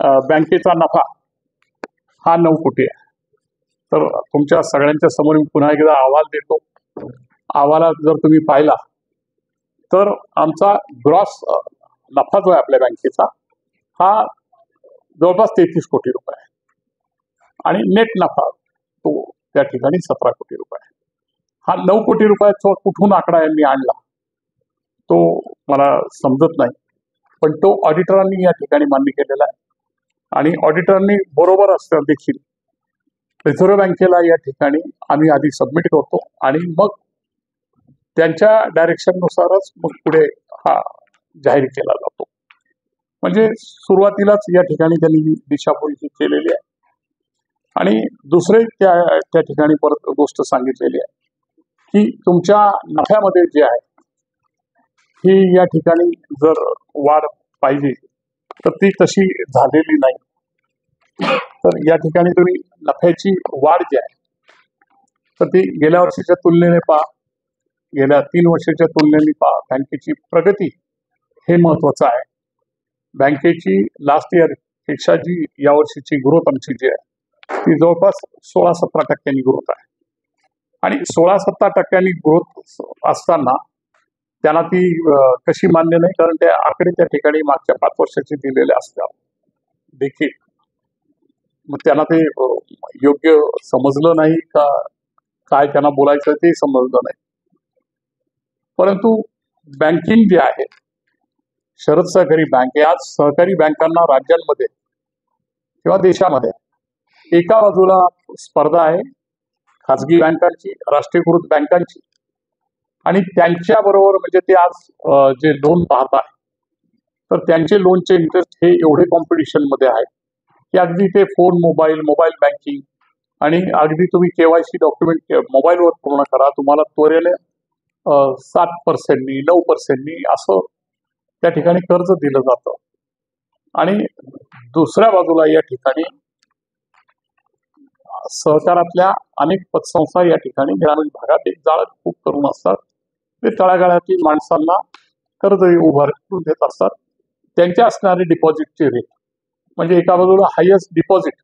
बँकेचा नफा हा 9 कोटी आहे. तर तुमच्या सगळ्यांच्या समोर मी पुन्हा एकदा अहवाल देतो. अहवालात जर तुम्ही पाहिला तर आमचा ग्रॉस नफा जो आहे आपल्या बँकेचा हा जवळपास 33 कोटी रुपये आहे आणि नेट नफा तो त्या ठिकाणी 17 कोटी रुपये आहे. हा 9 कोटी रुपयाचा कुठून आकडा यांनी आणला तो मला समजत नाही, पण तो ऑडिटरांनी या ठिकाणी मान्य केलेला आहे आणि ऑडिटरांनी बरोबर असतं देखील रिझर्व्ह बँकेला या ठिकाणी आम्ही आधी सबमिट करतो आणि मग त्यांच्या डायरेक्शननुसारच मग पुढे हा जाहीर केला जातो. म्हणजे सुरुवातीलाच या ठिकाणी त्यांनी दिशाभूल केलेली आहे. आणि दुसरे त्या ठिकाणी परत गोष्ट सांगितलेली आहे की तुमच्या नफ्यामध्ये जे आहे ही या ठिकाणी जर वाढ पाहिजे तर ती तशी झालेली नाही. तर या ठिकाणी तुम्ही नफ्याची वाढ जी आहे तर ती गेल्या वर्षीच्या तुलनेने पहा, गेल्या 3 वर्षाच्या तुलनेने पहा. बँकेची प्रगती हे महत्वाचं आहे. बँकेची लास्ट इयर पेक्षा जी यावर्षीची ग्रोथ आमची जी आहे ती जवळपास 16-17% ग्रोथ आहे आणि 16-17% ग्रोथ असताना त्यांना ती कशी मान्य नाही, कारण ते आकडे त्या ठिकाणी मागच्या 5 वर्षाचे दिलेले असतात देखील. मग त्यांना ते योग्य समजलं नाही का काय त्यांना बोलायचं ते समजलं नाही. परंतु बँकिंग जे आहे शरद सहकारी बँक आज सहकारी बँकांना राज्यांमध्ये किंवा देशामध्ये एका बाजूला स्पर्धा आहे खाजगी बँकांची, राष्ट्रीयकृत बँकांची आणि त्यांच्या बरोबर म्हणजे ते आज जे लोन पाहत आहे तर त्यांचे लोनचे इंटरेस्ट हे एवढे कॉम्पिटिशन मध्ये आहे की अगदी ते फोन मोबाईल बँकिंग आणि अगदी तुम्ही KYC डॉक्युमेंट मोबाईलवर पूर्ण करा, तुम्हाला त्वरेने 7% 9% असं त्या ठिकाणी कर्ज दिलं जातं. आणि दुसऱ्या बाजूला या ठिकाणी सहकारातल्या अनेक पतसंस्था या ठिकाणी ग्रामीण भागात एक जाळं खूप करून असतात. ते तळागाळातील माणसांना कर्ज उभारून देत असतात. त्यांच्या असणारे डिपॉझिटचे रेट म्हणजे एका बाजूला हायेस्ट डिपॉझिट,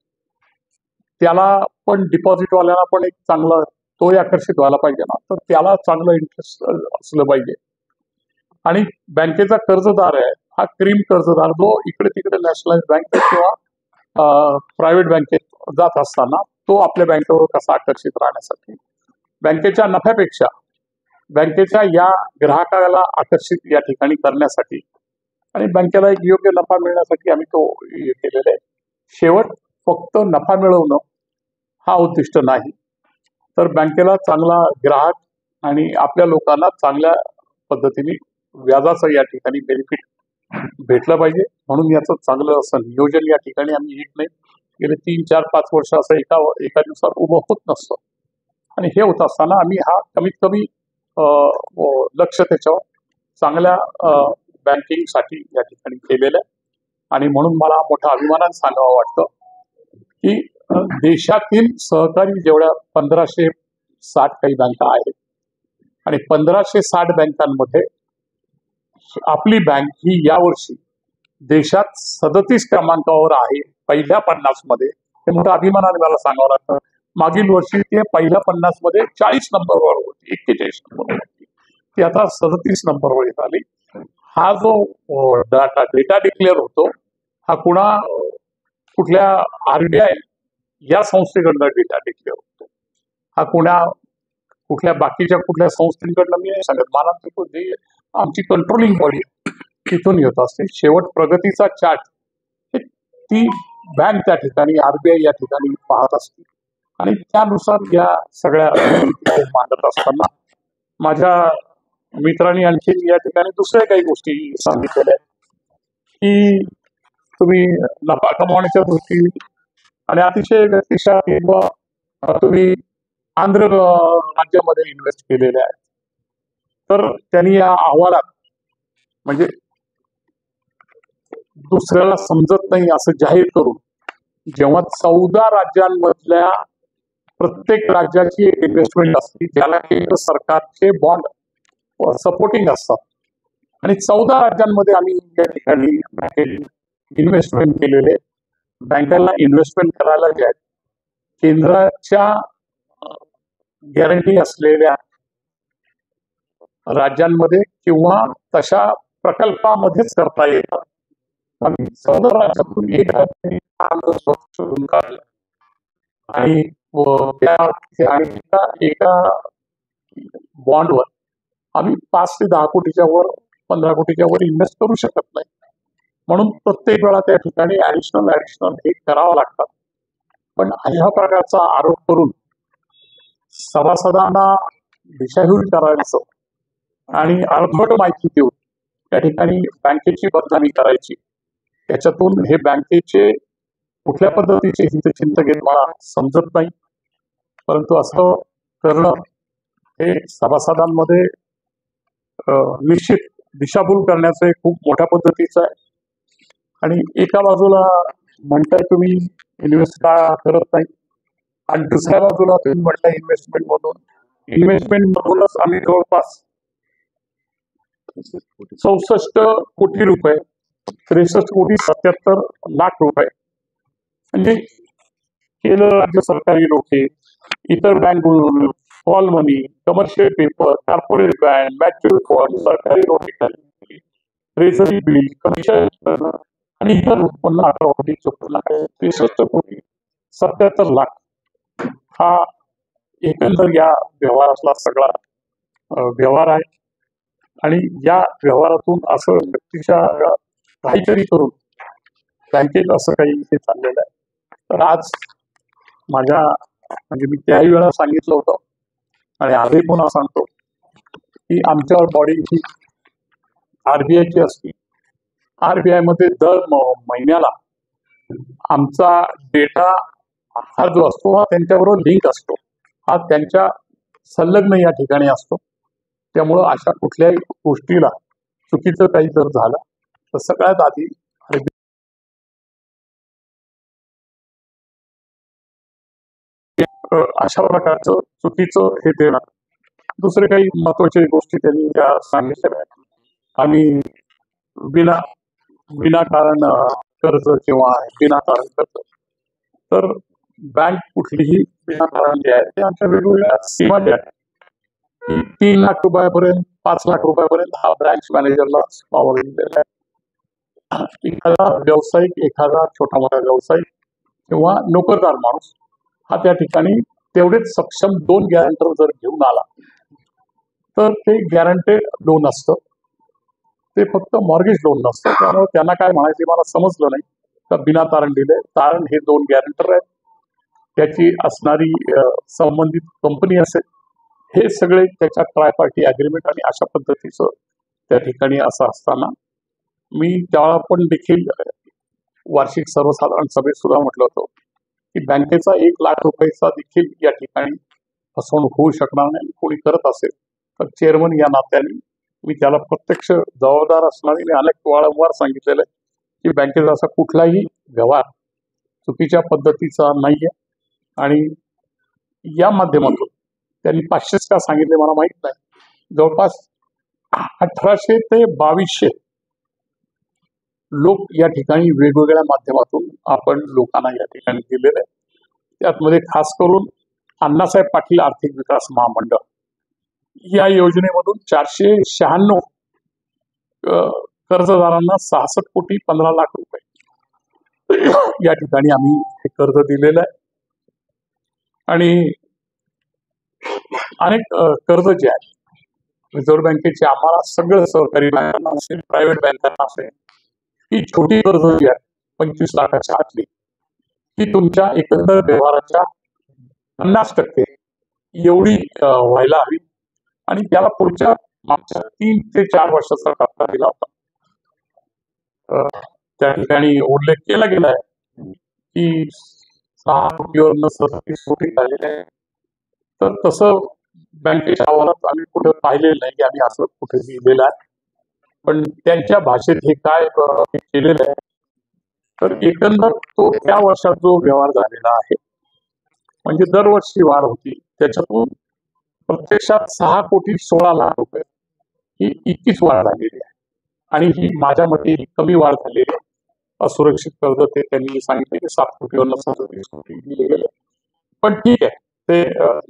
त्याला पण डिपॉझिटवाल्यांना पण एक चांगला तोही आकर्षित व्हायला पाहिजे ना, तर त्याला चांगलं इंटरेस्ट असलं पाहिजे. आणि बँकेचा कर्जदार आहे हा क्रीम कर्जदार जो इकडे तिकडे नॅशनलाइज बँक किंवा प्रायव्हेट बँकेत जात असताना तो आपल्या बँकेवर कसा आकर्षित राहण्यासाठी बँकेच्या नफ्यापेक्षा बँकेच्या या ग्राहकाला आकर्षित या ठिकाणी करण्यासाठी आणि बँकेला एक योग्य नफा मिळण्यासाठी आम्ही तो केलेला आहे. शेवट फक्त नफा मिळवणं हा उद्दिष्ट नाही, तर बँकेला चांगला ग्राहक आणि आपल्या लोकांना चांगल्या पद्धतीने व्याजाचं या ठिकाणी बेनिफिट भेटलं पाहिजे. म्हणून याचं चांगलं असं नियोजन या ठिकाणी आम्ही एक नाही गेले 3, 4, 5 वर्ष असं एका दिवसात उभं होत नसतं. आणि हे होत असताना आम्ही हा कमीत कमी लक्ष त्याच्यावर चांगल्या बँकिंगसाठी या ठिकाणी केलेलं आहे. आणि म्हणून मला मोठा अभिमानाने सांगावं वाटतं की देशातील सहकारी जेवढ्या 1560 काही बँका आहेत आणि 1560 बँकांमध्ये आपली बँक ही यावर्षी देशात 37 क्रमांकावर आहे, पहिल्या 50 मध्ये. हे मोठ्या अभिमानाने मला सांगावं लागतं. मागील वर्षी ते पहिल्या 50 मध्ये 40 नंबरवर होती, 41 नंबरवर होती, ती आता 37 नंबरवर आली. हा जो डेटा डिक्लेअर होतो हा कुठल्या RBI या संस्थेकडनं डेटा डिक्लेअर होतो. हा कुठल्या बाकीच्या कुठल्या संस्थेकडनं मी नाही सांगत, मला जे आमची कंट्रोलिंग बॉडी तिथून येत असते. शेवट प्रगतीचा चार्ट ती बँक त्या ठिकाणी RBI या ठिकाणी पाहत असते आणि त्यानुसार या सगळ्या मांडत असताना माझ्या मित्रांनी आणखी या ठिकाणी दुसऱ्या काही गोष्टी सांगितलेल्या आहेत की तुम्ही नफा कमावण्याच्या दृष्टीने आणि अतिशय व्यक्तिशः तुम्ही आंध्र राज्यामध्ये इन्व्हेस्ट केलेले आहेत. तर त्यांनी या अहवालात म्हणजे दुसऱ्याला समजत नाही असं जाहीर करून जेव्हा 14 राज्यांमधल्या प्रत्येक राज्याची एक इन्व्हेस्टमेंट असते ज्याला केंद्र सरकारचे बॉन्ड सपोर्टिंग असतात आणि 14 राज्यांमध्ये आम्ही या ठिकाणी इन्व्हेस्टमेंट केलेले बँकांना इन्व्हेस्टमेंट करायला जे आहे केंद्राच्या गॅरंटी असलेल्या राज्यांमध्ये किंवा तशा प्रकल्पामध्येच करता येतात. आम्ही 14 राज्यातून एक राज्य शोधून काढलं आणि एका बॉन्डवर आम्ही 5 ते 10 कोटीच्या वर 15 कोटीच्या वर इन्व्हेस्ट करू शकत नाही. म्हणून प्रत्येक वेळा त्या ठिकाणी ऍडिशनल हे करावं लागतात. पण अशा प्रकारचा आरोप करून सभासदांना दिशाभूल करायचं आणि अर्धवट माहिती देऊन त्या ठिकाणी बँकेची बदनामी करायची, त्याच्यातून हे बँकेचे कुठल्या पद्धतीचे हितचिंतक मला समजत नाही. परंतु असं करणं हे सभासदांमध्ये निश्चित दिशाभूल करण्याचं एक खूप मोठ्या पद्धतीचं आहे. आणि एका बाजूला म्हणताय तुम्ही इन्व्हेस्ट का करत नाही आणि दुसऱ्या बाजूला तुम्ही म्हणताय इन्व्हेस्टमेंट मधूनच आम्ही जवळपास 64 कोटी रुपये 63 कोटी 77 लाख रुपये म्हणजे केलं राज्य सरकारी रोखे, इतर bank call money, commercial paper, corporate bank, mutual fund, सरकारी रोखे, ट्रेझरी बिल, कमिशन आणि इतर उत्पन्न 18 कोटी 54 लाख 63 कोटी 77 लाख हा एकंदर या व्यवहारातला सगळा व्यवहार आहे. आणि या व्यवहारातून असं व्यक्तीच्या काहीतरी करून बँकेत असं काही इथे चाललेलं आहे. तर आज माझ्या म्हणजे मी त्याही वेळा सांगितलं होतं आणि आजही पुन्हा सांगतो की आमच्यावर बॉडी ही आरबीआयची असते. आरबीआय मध्ये दर महिन्याला आमचा डेटा हा जो असतो हा त्यांच्याबरोबर लिंक असतो, हा त्यांच्या संलग्न या ठिकाणी असतो. त्यामुळं अशा कुठल्याही गोष्टीला चुकीचं काही जर झालं तर सगळ्यात आधी अशा प्रकारचं चुकीचं हे देणं. दुसरे काही महत्वाच्या गोष्टी त्यांनी त्या सांगितल्या. आम्ही विनाकारण कर्ज किंवा विनाकारण कर्ज, तर बँक कुठलीही विनाकारण जे आहे ते आमच्या वेगवेगळ्या सीमा ज्या आहेत 3 लाख रुपयापर्यंत 5 लाख रुपयापर्यंत हा ब्रँच मॅनेजरला पावर दिलेला आहे. एखादा व्यावसायिक, एखादा छोटा मोठा व्यावसायिक किंवा नोकरदार माणूस हा त्या ठिकाणी तेवढेच सक्षम 2 गॅरंटर जर घेऊन आला तर ते गॅरंटेड लोन असतं, ते फक्त मॉर्गेज लोन नसतं. त्यामुळे त्यांना काय म्हणायचे मला समजलं नाही. तर बिना तारण दिले, तारण हे 2 गॅरंटर आहेत, त्याची असणारी संबंधित कंपनी असेल, हे सगळे त्याच्या ट्राय पार्टी अग्रीमेंट आणि अशा पद्धतीचं त्या ठिकाणी असं असताना मी त्यावेळा पण देखील वार्षिक सर्वसाधारण सभेत सुद्धा म्हटलं होतं की बँकेचा 1 लाख रुपयाचा देखील या ठिकाणी फसवणूक होऊ शकणार नाही. कोणी करत असेल तर चेअरमन या नात्याने मी त्याला प्रत्यक्ष जबाबदार असणारे मी अनेक वारंवार सांगितलेलं आहे की बँकेचा असा कुठलाही व्यवहार चुकीच्या पद्धतीचा नाहीये. आणि या माध्यमातून त्यांनी 500 का सांगितले मला माहित नाही, जवळपास 1800 ते 2200 लोक या ठिकाणी वेगवेगळ्या माध्यमातून आपण लोकांना या ठिकाणी दिलेले आहे. त्यातमध्ये खास करून अण्णासाहेब पाटील आर्थिक विकास महामंडळ या योजनेमधून 496 कर्जदारांना 66 कोटी 15 लाख रुपये या ठिकाणी आम्ही हे कर्ज दिलेलं आहे. आणि अनेक कर्ज जे आहे रिझर्व्ह बँकेचे आम्हाला सगळं सहकारी बँकांना असेल, प्रायव्हेट बँकांना असेल, ही छोटी कर्ज जी आहे 25 लाखाच्या आतली ही तुमच्या एकंदर व्यवहाराच्या 50% एवढी व्हायला हवी आणि त्याला पुढच्या मागच्या 3 ते 4 वर्षाचा टप्पा दिला होता. त्या ठिकाणी उल्लेख केला गेला आहे की 6 कोटीवरनं 37 कोटी झालेले आहे. तर तसं बँकेच्या अहवालात आम्ही कुठे पाहिलेलं नाही की आम्ही असं कुठे लिहिलेलं आहे. पण त्यांच्या भाषेत हे काय केलेलं आहे तर एकंदर तो त्या वर्षात जो व्यवहार झालेला आहे म्हणजे दरवर्षी वाढ होती, त्याच्यातून प्रत्यक्षात 6 कोटी 16 लाख रुपये ही इतकीच वाढ झालेली आहे. आणि ही माझ्या मते कमी वाढ झालेली आहे. असुरक्षित कर्ज ते त्यांनी सांगितले की 7 कोटीवर 37 कोटी दिले गेले. पण ठीक आहे, ते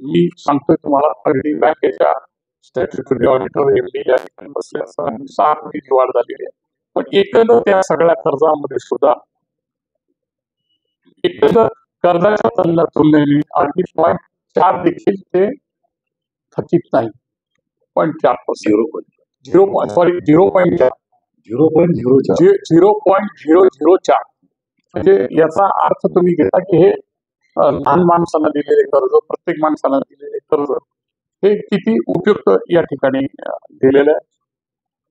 मी सांगतोय तुम्हाला अगदी बँकेच्या स्टॅट्युटरी ऑडिटर एमडी या ठिकाणी बसले असताना 6 कोटीची वाढ झालेली आहे. पण एकंदर त्या सगळ्या कर्जामध्ये सुद्धा एकंदर कर्जाच्या तुलनेने अगदी 0.4 देखील ते थकीत नाही. 0.4%. 0.04 0.004 म्हणजे याचा अर्थ तुम्ही घेता की हे लहान माणसांना दिलेले कर्ज, प्रत्येक माणसाला दिलेले कर्ज हे किती उपयुक्त या ठिकाणी दिलेलं आहे.